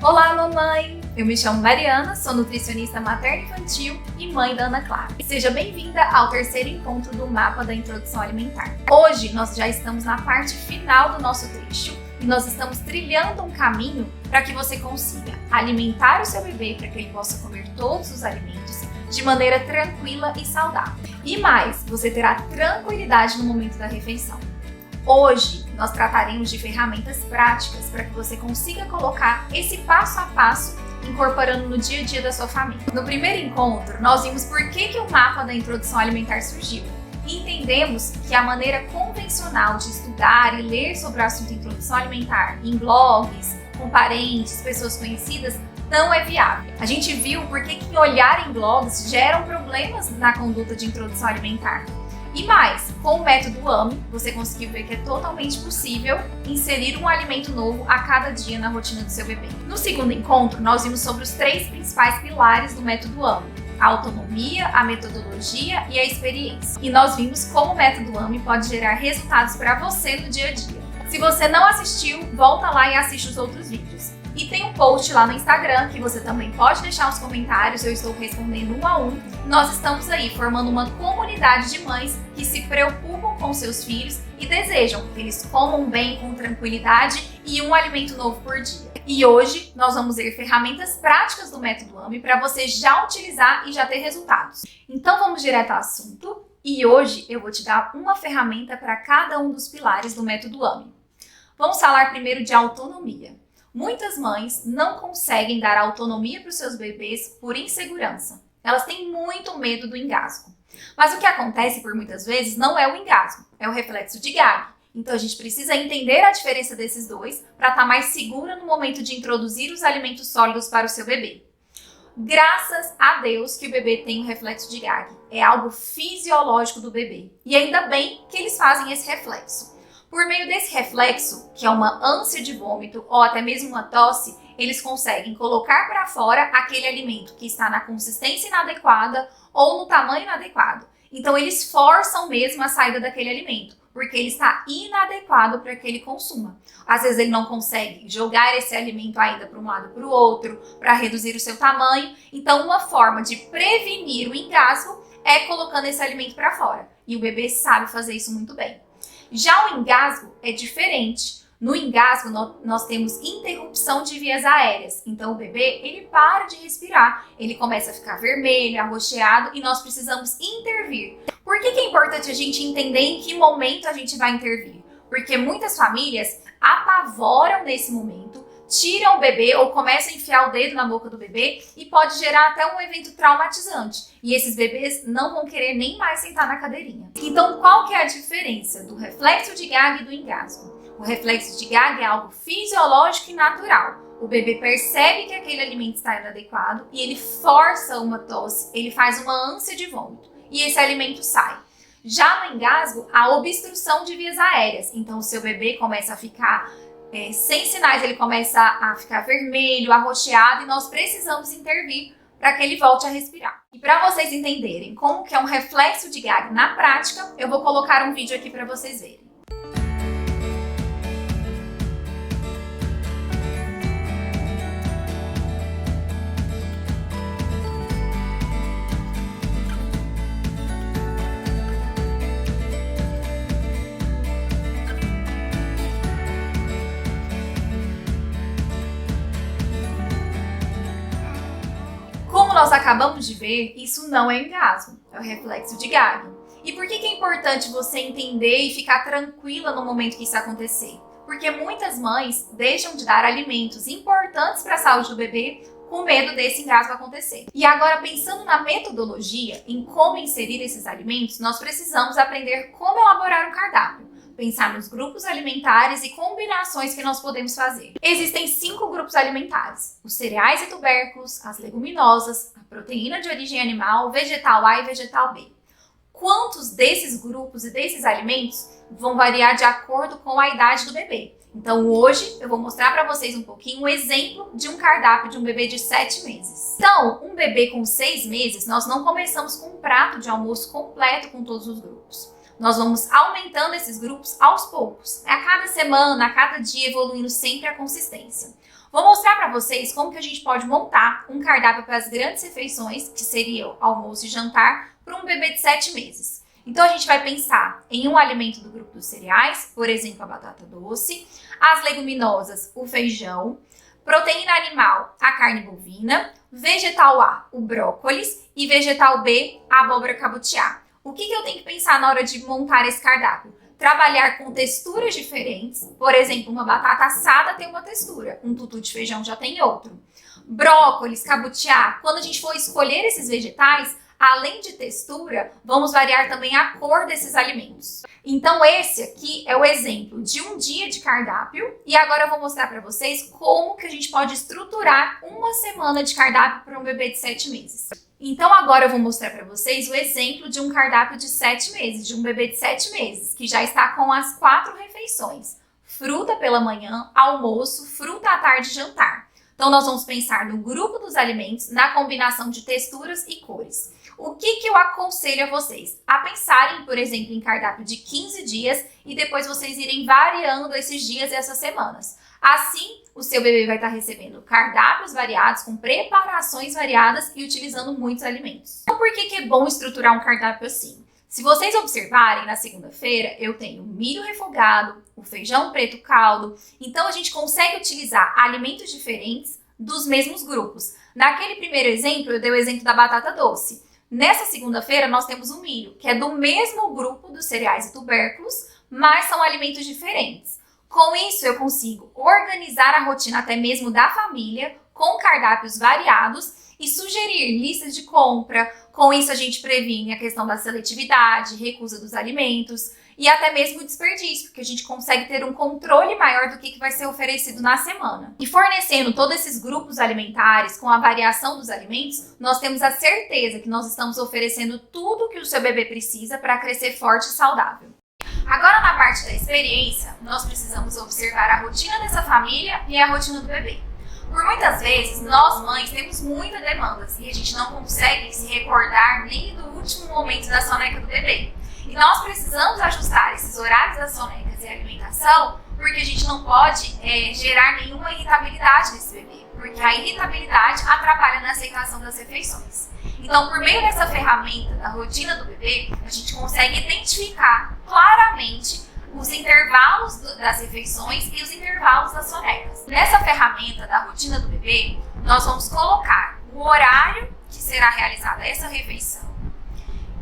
Olá, mamãe! Eu me chamo Mariana, sou nutricionista materno-infantil e mãe da Ana Clara. Seja bem-vinda ao terceiro encontro do Mapa da Introdução Alimentar. Hoje nós já estamos na parte final do nosso trecho e nós estamos trilhando um caminho para que você consiga alimentar o seu bebê para que ele possa comer todos os alimentos de maneira tranquila e saudável. E mais, você terá tranquilidade no momento da refeição. Hoje nós trataremos de ferramentas práticas para que você consiga colocar esse passo a passo incorporando no dia a dia da sua família. No primeiro encontro, nós vimos por que o mapa da introdução alimentar surgiu e entendemos que a maneira convencional de estudar e ler sobre o assunto introdução alimentar em blogs, com parentes, pessoas conhecidas, não é viável. A gente viu por que olhar em blogs geram problemas na conduta de introdução alimentar. E mais, com o método AME, você conseguiu ver que é totalmente possível inserir um alimento novo a cada dia na rotina do seu bebê. No segundo encontro, nós vimos sobre os 3 principais pilares do método AME: a autonomia, a metodologia e a experiência. E nós vimos como o método AME pode gerar resultados para você no dia a dia. Se você não assistiu, volta lá e assiste os outros vídeos. E tem um post lá no Instagram que você também pode deixar os comentários, eu estou respondendo um a um. Nós estamos aí formando uma comunidade de mães que se preocupam com seus filhos e desejam que eles comam bem, com tranquilidade e um alimento novo por dia. E hoje nós vamos ver ferramentas práticas do método AME para você já utilizar e já ter resultados. Então vamos direto ao assunto e hoje eu vou te dar uma ferramenta para cada um dos pilares do método AME. Vamos falar primeiro de autonomia. Muitas mães não conseguem dar autonomia para os seus bebês por insegurança. Elas têm muito medo do engasgo. Mas o que acontece por muitas vezes não é o engasgo, é o reflexo de gag. Então a gente precisa entender a diferença desses dois para estar mais segura no momento de introduzir os alimentos sólidos para o seu bebê. Graças a Deus que o bebê tem um reflexo de gag. É algo fisiológico do bebê. E ainda bem que eles fazem esse reflexo. Por meio desse reflexo, que é uma ânsia de vômito ou até mesmo uma tosse, eles conseguem colocar para fora aquele alimento que está na consistência inadequada ou no tamanho inadequado. Então eles forçam mesmo a saída daquele alimento, porque ele está inadequado para que ele consuma. Às vezes ele não consegue jogar esse alimento ainda para um lado para o outro, para reduzir o seu tamanho. Então uma forma de prevenir o engasgo é colocando esse alimento para fora. E o bebê sabe fazer isso muito bem. Já o engasgo é diferente. No engasgo, nós temos interrupção de vias aéreas. Então, o bebê, ele para de respirar. Ele começa a ficar vermelho, arroxeado e nós precisamos intervir. Por que é importante a gente entender em que momento a gente vai intervir? Porque muitas famílias apavoram nesse momento, tiram o bebê ou começam a enfiar o dedo na boca do bebê e pode gerar até um evento traumatizante. E esses bebês não vão querer nem mais sentar na cadeirinha. Então, qual que é a diferença do reflexo de gag e do engasgo? O reflexo de gag é algo fisiológico e natural. O bebê percebe que aquele alimento está inadequado e ele força uma tosse, ele faz uma ânsia de vômito e esse alimento sai. Já no engasgo, há obstrução de vias aéreas. Então, o seu bebê começa a ficar sem sinais, ele começa a ficar vermelho, arroxeado e nós precisamos intervir para que ele volte a respirar. E para vocês entenderem como que é um reflexo de gag na prática, eu vou colocar um vídeo aqui para vocês verem. Nós acabamos de ver, isso não é engasgo, é o reflexo de gag. E por que é importante você entender e ficar tranquila no momento que isso acontecer? Porque muitas mães deixam de dar alimentos importantes para a saúde do bebê com medo desse engasgo acontecer. E agora, pensando na metodologia, em como inserir esses alimentos, nós precisamos aprender como elaborar um cardápio. Pensar nos grupos alimentares e combinações que nós podemos fazer. Existem 5 grupos alimentares: os cereais e tubérculos, as leguminosas, a proteína de origem animal, vegetal A e vegetal B. Quantos desses grupos e desses alimentos vão variar de acordo com a idade do bebê? Então hoje eu vou mostrar para vocês um pouquinho um exemplo de um cardápio de um bebê de 7 meses. Então, um bebê com 6 meses, nós não começamos com um prato de almoço completo com todos os grupos. Nós vamos aumentando esses grupos aos poucos, a cada semana, a cada dia, evoluindo sempre a consistência. Vou mostrar para vocês como que a gente pode montar um cardápio para as grandes refeições, que seriam almoço e jantar, para um bebê de 7 meses. Então a gente vai pensar em um alimento do grupo dos cereais, por exemplo, a batata doce, as leguminosas, o feijão, proteína animal, a carne bovina, vegetal A, o brócolis e vegetal B, a abóbora cabutiá. O que eu tenho que pensar na hora de montar esse cardápio? Trabalhar com texturas diferentes, por exemplo, uma batata assada tem uma textura, um tutu de feijão já tem outro. Brócolis, cabutiá, quando a gente for escolher esses vegetais, além de textura, vamos variar também a cor desses alimentos. Então esse aqui é o exemplo de um dia de cardápio e agora eu vou mostrar para vocês como que a gente pode estruturar uma semana de cardápio para um bebê de 7 meses. Então agora eu vou mostrar para vocês o exemplo de um cardápio de 7 meses, de um bebê de 7 meses, que já está com as 4 refeições. Fruta pela manhã, almoço, fruta à tarde e jantar. Então nós vamos pensar no grupo dos alimentos, na combinação de texturas e cores. O que eu aconselho a vocês? A pensarem, por exemplo, em cardápio de 15 dias e depois vocês irem variando esses dias e essas semanas. Assim, o seu bebê vai estar recebendo cardápios variados, com preparações variadas e utilizando muitos alimentos. Então, por que é bom estruturar um cardápio assim? Se vocês observarem, na segunda-feira eu tenho milho refogado, o feijão preto caldo, então a gente consegue utilizar alimentos diferentes dos mesmos grupos. Naquele primeiro exemplo, eu dei o exemplo da batata doce. Nessa segunda-feira, nós temos o milho, que é do mesmo grupo dos cereais e tubérculos, mas são alimentos diferentes. Com isso, eu consigo organizar a rotina até mesmo da família, com cardápios variados e sugerir listas de compra. Com isso, a gente previne a questão da seletividade, recusa dos alimentos e até mesmo o desperdício, porque a gente consegue ter um controle maior do que vai ser oferecido na semana. E fornecendo todos esses grupos alimentares com a variação dos alimentos, nós temos a certeza que nós estamos oferecendo tudo que o seu bebê precisa para crescer forte e saudável. Agora, na parte da experiência, nós precisamos observar a rotina dessa família e a rotina do bebê. Por muitas vezes, nós mães temos muitas demandas e a gente não consegue se recordar nem do último momento da soneca do bebê. E nós precisamos ajustar esses horários das sonecas e alimentação, porque a gente não pode gerar nenhuma irritabilidade nesse bebê, porque a irritabilidade atrapalha na aceitação das refeições. Então, por meio dessa ferramenta da rotina do bebê, a gente consegue identificar claramente os intervalos das refeições e os intervalos das sonecas. Nessa ferramenta da rotina do bebê, nós vamos colocar o horário que será realizada essa refeição.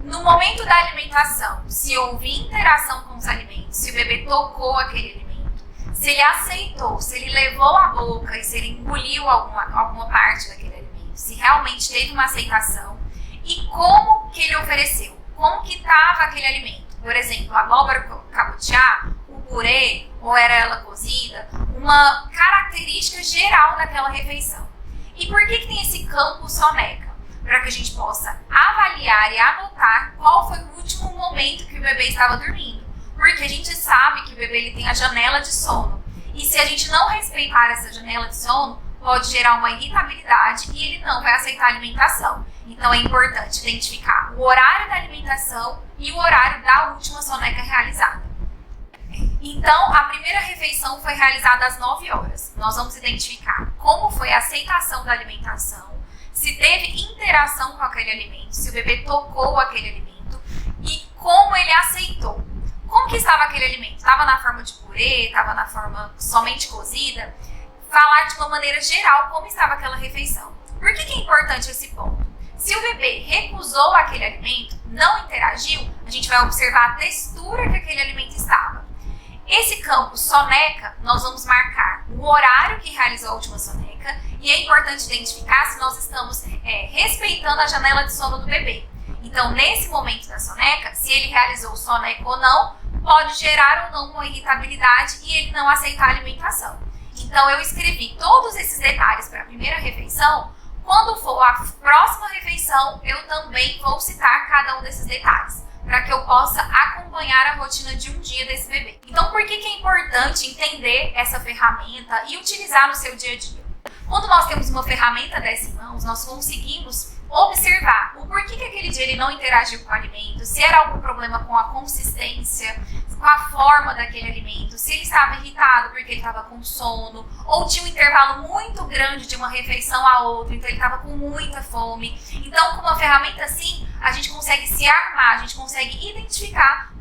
No momento da alimentação, se houve interação com os alimentos, se o bebê tocou aquele alimento, se ele aceitou, se ele levou à boca e se ele engoliu alguma parte daquele alimento, se realmente teve uma aceitação e como que ele ofereceu, como que estava aquele alimento. Por exemplo, a abóbora cabutiá, o purê, ou era ela cozida, uma característica geral daquela refeição. E por que tem esse campo soneca? Para que a gente possa avaliar e anotar qual foi o último momento que o bebê estava dormindo. Porque a gente sabe que o bebê ele tem a janela de sono. E se a gente não respeitar essa janela de sono, pode gerar uma irritabilidade e ele não vai aceitar a alimentação. Então é importante identificar o horário da alimentação e o horário da última soneca realizada. Então, a primeira refeição foi realizada às 9 horas. Nós vamos identificar como foi a aceitação da alimentação, se teve interação com aquele alimento, se o bebê tocou aquele alimento e como ele aceitou. Como que estava aquele alimento? Estava na forma de purê? Estava na forma somente cozida? Falar de uma maneira geral como estava aquela refeição. Por que é importante esse ponto? Se o bebê recusou aquele alimento, não interagiu, a gente vai observar a textura que aquele alimento estava. Esse campo soneca, nós vamos marcar o horário que realizou a última soneca e é importante identificar se nós estamos respeitando a janela de sono do bebê. Então, nesse momento da soneca, se ele realizou o soneca ou não, pode gerar ou não uma irritabilidade e ele não aceitar a alimentação. Então, eu escrevi todos esses detalhes para a primeira refeição. Quando for a próxima refeição, eu também vou citar cada um desses detalhes, para que eu possa acompanhar a rotina de um dia desse bebê. Então, por que é importante entender essa ferramenta e utilizar no seu dia a dia? Quando nós temos uma ferramenta dessa em mãos, nós conseguimos observar o porquê que aquele dia ele não interagiu com o alimento, se era algum problema com a consistência, com a forma daquele alimento, se ele estava irritado porque ele estava com sono, ou tinha um intervalo muito grande de uma refeição a outra, então ele estava com muita fome. Então, com uma ferramenta assim, a gente consegue se armar, a gente consegue identificar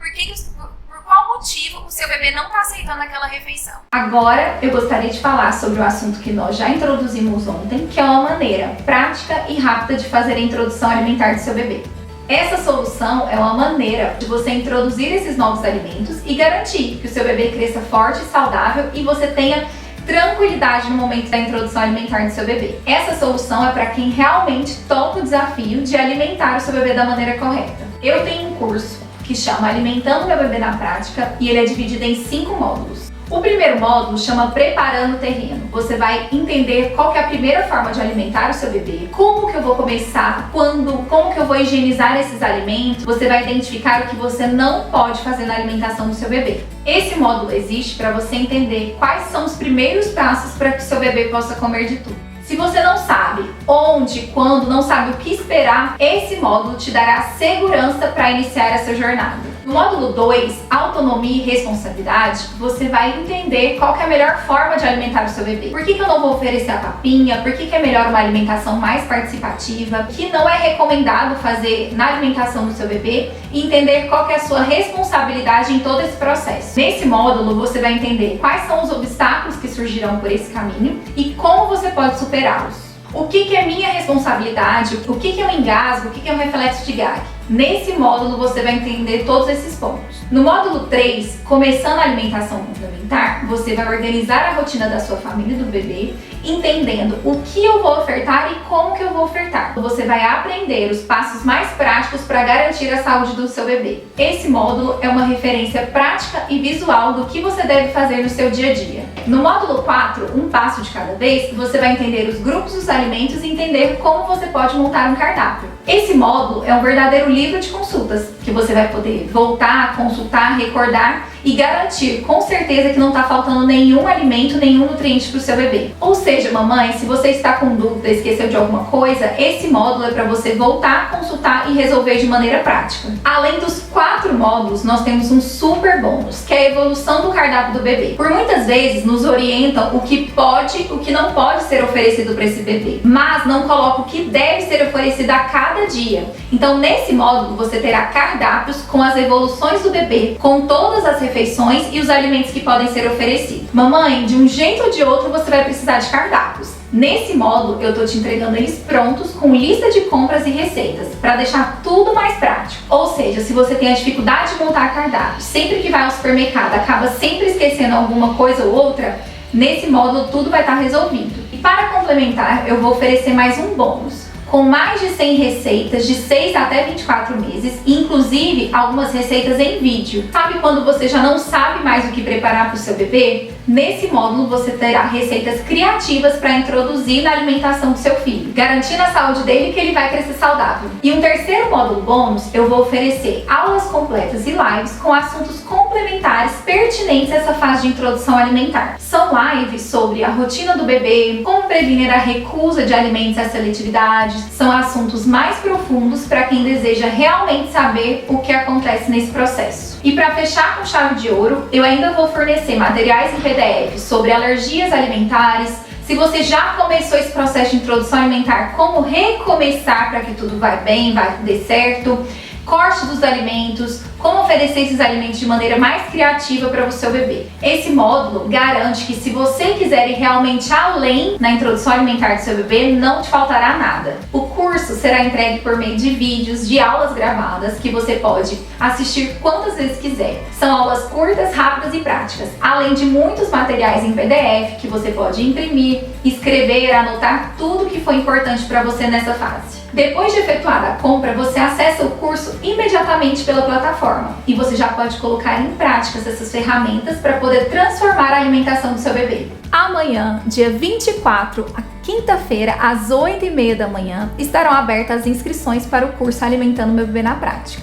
por qual motivo o seu bebê não está aceitando aquela refeição. Agora, eu gostaria de falar sobre o assunto que nós já introduzimos ontem, que é uma maneira prática e rápida de fazer a introdução alimentar do seu bebê. Essa solução é uma maneira de você introduzir esses novos alimentos e garantir que o seu bebê cresça forte e saudável e você tenha tranquilidade no momento da introdução alimentar do seu bebê. Essa solução é para quem realmente topa o desafio de alimentar o seu bebê da maneira correta. Eu tenho um curso que chama Alimentando Meu Bebê na Prática e ele é dividido em 5 módulos. O primeiro módulo chama Preparando o Terreno. Você vai entender qual que é a primeira forma de alimentar o seu bebê, como que eu vou começar, como que eu vou higienizar esses alimentos. Você vai identificar o que você não pode fazer na alimentação do seu bebê. Esse módulo existe para você entender quais são os primeiros passos para que o seu bebê possa comer de tudo. Se você não sabe onde, quando, não sabe o que esperar, esse módulo te dará segurança para iniciar essa jornada. No módulo 2, Autonomia e Responsabilidade, você vai entender qual que é a melhor forma de alimentar o seu bebê. Por que eu não vou oferecer a papinha? Por que é melhor uma alimentação mais participativa? Que não é recomendado fazer na alimentação do seu bebê? E entender qual que é a sua responsabilidade em todo esse processo. Nesse módulo, você vai entender quais são os obstáculos que surgirão por esse caminho e como você pode superá-los. O que é minha responsabilidade? O que é um engasgo? O que é um reflexo de gag? Nesse módulo você vai entender todos esses pontos. No módulo 3, começando a alimentação complementar, você vai organizar a rotina da sua família e do bebê, entendendo o que eu vou ofertar e como que eu vou ofertar. Você vai aprender os passos mais práticos para garantir a saúde do seu bebê. Esse módulo é uma referência prática e visual do que você deve fazer no seu dia a dia. No módulo 4, um passo de cada vez, você vai entender os grupos dos alimentos e entender como você pode montar um cardápio. Esse módulo é um verdadeiro livro de consultas, que você vai poder voltar, consultar, recordar e garantir com certeza que não está faltando nenhum alimento, nenhum nutriente para o seu bebê. Ou seja, mamãe, se você está com dúvida, esqueceu de alguma coisa, esse módulo é para você voltar, consultar e resolver de maneira prática. Além dos 4 módulos, nós temos um super bônus, que é a evolução do cardápio do bebê. Por muitas vezes nos orientam o que pode, o que não pode ser oferecido para esse bebê, mas não colocam o que deve ser oferecido a cada dia. Então, nesse módulo, você terá cardápios com as evoluções do bebê, com todas as refeições e os alimentos que podem ser oferecidos. Mamãe, de um jeito ou de outro, você vai precisar de cardápios. Nesse módulo, eu tô te entregando eles prontos com lista de compras e receitas, para deixar tudo mais prático. Ou seja, se você tem a dificuldade de montar cardápio, sempre que vai ao supermercado, acaba sempre esquecendo alguma coisa ou outra, nesse módulo tudo vai estar resolvido. E para complementar, eu vou oferecer mais um bônus, com mais de 100 receitas de 6 até 24 meses, inclusive algumas receitas em vídeo. Sabe quando você já não sabe mais o que preparar para o seu bebê? Nesse módulo você terá receitas criativas para introduzir na alimentação do seu filho, garantindo a saúde dele e que ele vai crescer saudável. E um terceiro módulo bônus, eu vou oferecer aulas completas e lives com assuntos complementares pertinentes a essa fase de introdução alimentar. São lives sobre a rotina do bebê, como prevenir a recusa de alimentos e a seletividade. São assuntos mais profundos para quem deseja realmente saber o que acontece nesse processo. E para fechar com chave de ouro, eu ainda vou fornecer materiais em PDF sobre alergias alimentares. Se você já começou esse processo de introdução alimentar, como recomeçar para que tudo vai bem, vai dar certo, corte dos alimentos, como oferecer esses alimentos de maneira mais criativa para o seu bebê. Esse módulo garante que se você quiser ir realmente além na introdução alimentar do seu bebê, não te faltará nada. O curso será entregue por meio de vídeos, de aulas gravadas, que você pode assistir quantas vezes quiser. São aulas curtas, rápidas e práticas, além de muitos materiais em PDF que você pode imprimir, escrever, anotar tudo que foi importante para você nessa fase. Depois de efetuada a compra, você acessa o curso imediatamente pela plataforma e você já pode colocar em prática essas ferramentas para poder transformar a alimentação do seu bebê. Amanhã, dia 24, a quinta-feira, às 8h30 da manhã, estarão abertas as inscrições para o curso Alimentando Meu Bebê na Prática.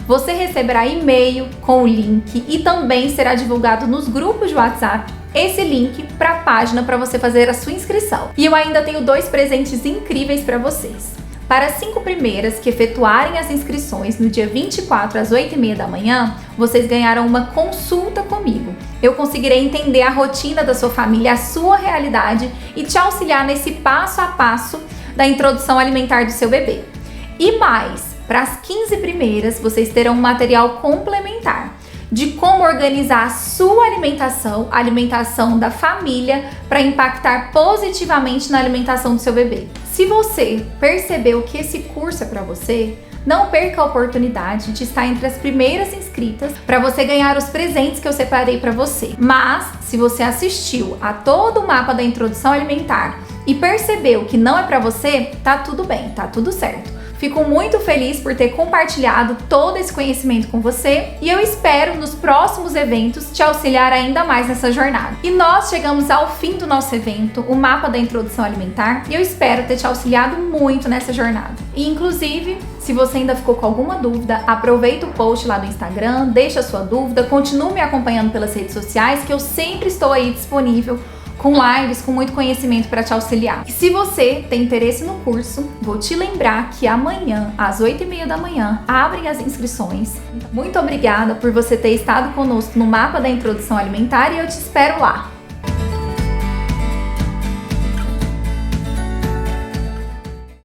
Você receberá e-mail com o link e também será divulgado nos grupos de WhatsApp esse link para a página para você fazer a sua inscrição. E eu ainda tenho 2 presentes incríveis para vocês. Para as 5 primeiras que efetuarem as inscrições no dia 24 às 8h30 da manhã, vocês ganharão uma consulta comigo. Eu conseguirei entender a rotina da sua família, a sua realidade e te auxiliar nesse passo a passo da introdução alimentar do seu bebê. E mais, para as 15 primeiras, vocês terão um material complementar de como organizar a sua alimentação, a alimentação da família, para impactar positivamente na alimentação do seu bebê. Se você percebeu que esse curso é para você, não perca a oportunidade de estar entre as primeiras inscritas para você ganhar os presentes que eu separei para você. Mas, se você assistiu a todo o mapa da introdução alimentar e percebeu que não é para você, tá tudo bem, tá tudo certo. Fico muito feliz por ter compartilhado todo esse conhecimento com você e eu espero nos próximos eventos te auxiliar ainda mais nessa jornada. E nós chegamos ao fim do nosso evento, o Mapa da Introdução Alimentar, e eu espero ter te auxiliado muito nessa jornada. E inclusive, se você ainda ficou com alguma dúvida, aproveita o post lá do Instagram, deixa a sua dúvida, continue me acompanhando pelas redes sociais que eu sempre estou aí disponível com lives, com muito conhecimento para te auxiliar. E se você tem interesse no curso, vou te lembrar que amanhã, às 8h30 da manhã, abrem as inscrições. Muito obrigada por você ter estado conosco no Mapa da Introdução Alimentar e eu te espero lá.